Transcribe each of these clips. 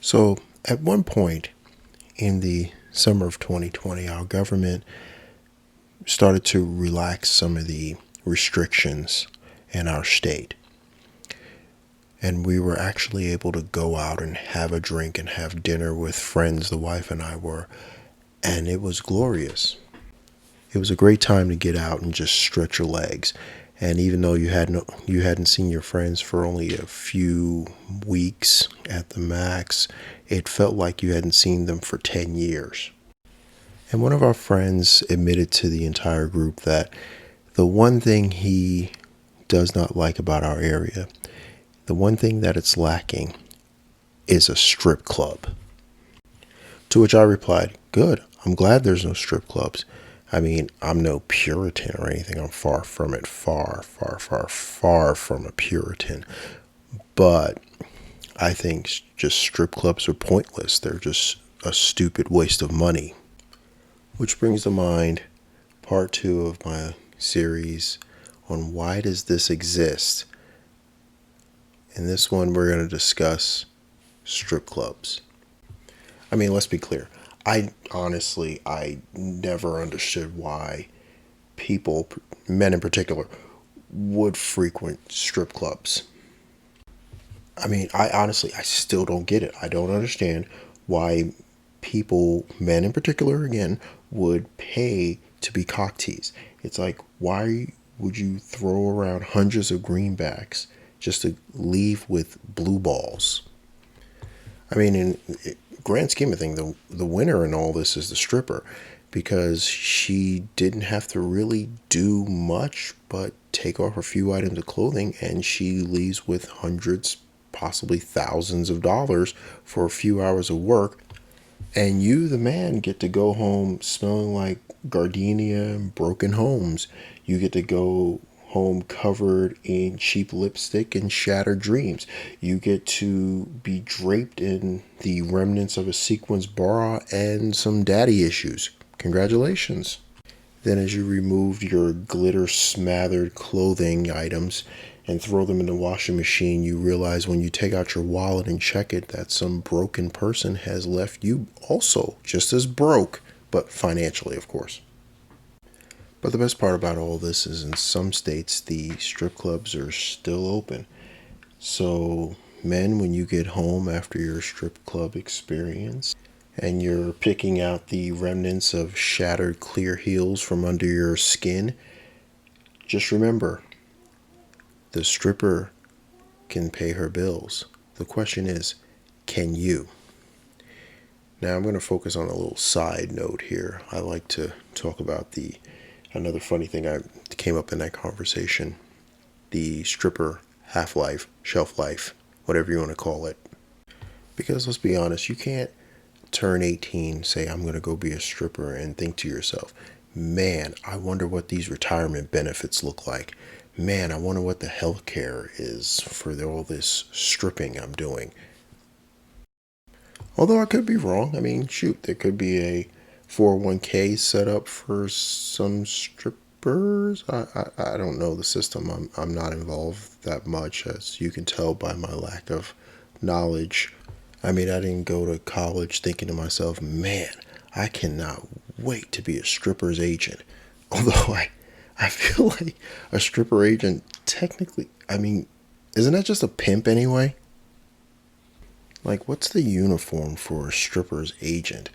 So, at one point in the summer of 2020, our government started to relax some of the restrictions in our state. And we were actually able to go out and have a drink and have dinner with friends, the wife and I were, and it was glorious. It was a great time to get out and just stretch your legs. And even though you hadn't seen your friends for only a few weeks at the max, it felt like you hadn't seen them for 10 years. And one of our friends admitted to the entire group that the one thing he does not like about our area, the one thing that it's lacking, is a strip club. To which I replied, "Good. I'm glad there's no strip clubs. I mean, I'm no Puritan or anything. I'm far from it. Far, far, far, far from a Puritan. But I think just strip clubs are pointless. They're just a stupid waste of money." Which brings to mind part two of my series on why does this exist. In this one, we're going to discuss strip clubs. I mean, let's be clear. I never understood why people, men in particular, would frequent strip clubs. I mean, I still don't get it. I don't understand why people, men in particular, again, would pay to be cock teased. It's like, why would you throw around hundreds of greenbacks just to leave with blue balls? I mean, in grand scheme of things, the winner in all this is the stripper, because she didn't have to really do much but take off a few items of clothing, and she leaves with hundreds, possibly thousands of dollars for a few hours of work. And you, the man, get to go home smelling like gardenia and broken homes. You get to go home covered in cheap lipstick and shattered dreams. You get to be draped in the remnants of a sequins bra and some daddy issues. Congratulations. Then, as you remove your glitter smothered clothing items and throw them in the washing machine, you realize when you take out your wallet and check it that some broken person has left you also just as broke, but financially, of course. But the best part about all this is in some states, the strip clubs are still open. So, men, when you get home after your strip club experience and you're picking out the remnants of shattered clear heels from under your skin, just remember the stripper can pay her bills. The question is, can you? Now, I'm going to focus on a little side note here. I like to talk about another funny thing I came up in that conversation, the stripper half-life, shelf life, whatever you want to call it. Because let's be honest, you can't turn 18, say I'm going to go be a stripper, and think to yourself, man, I wonder what these retirement benefits look like. Man, I wonder what the health care is for all this stripping I'm doing. Although I could be wrong. I mean, shoot, there could be a 401k set up for some strippers. I don't know the system. I'm not involved that much, as you can tell by my lack of knowledge. I mean, I didn't go to college thinking to myself, man, I cannot wait to be a stripper's agent. Although I feel like a stripper agent, technically, I mean, isn't that just a pimp anyway? Like, what's the uniform for a stripper's agent?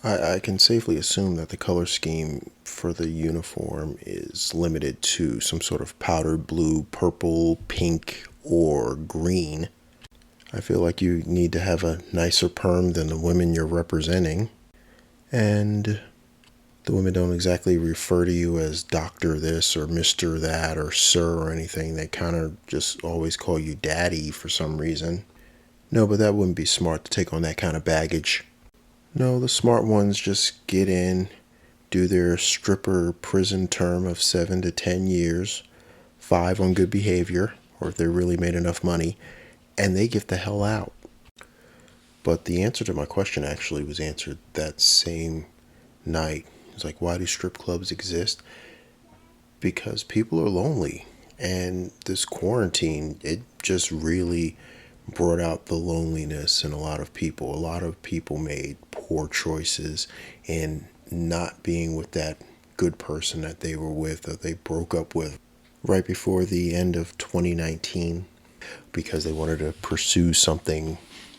I can safely assume that the color scheme for the uniform is limited to some sort of powder blue, purple, pink, or green. I feel like you need to have a nicer perm than the women you're representing. And the women don't exactly refer to you as Dr. this or Mr. that or Sir or anything. They kind of just always call you Daddy for some reason. No, but that wouldn't be smart to take on that kind of baggage. No, the smart ones just get in, do their stripper prison term of 7 to 10 years, 5 on good behavior, or if they really made enough money, and they get the hell out. But the answer to my question actually was answered that same night. It's like, why do strip clubs exist? Because people are lonely. And this quarantine, it just really brought out the loneliness in a lot of people. A lot of people made poor choices in not being with that good person that they were with, or they broke up with right before the end of 2019 because they wanted to pursue something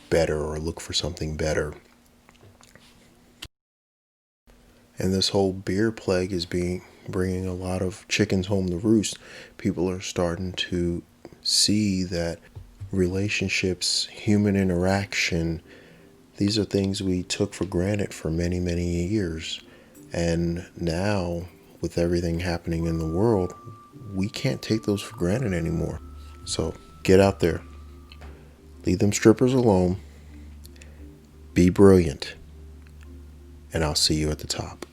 better or look for something better. And this whole beer plague is bringing a lot of chickens home to roost. People are starting to see that relationships, human interaction, these are things we took for granted for many, many years. And now, with everything happening in the world, we can't take those for granted anymore. So get out there, leave them strippers alone, be brilliant, and I'll see you at the top.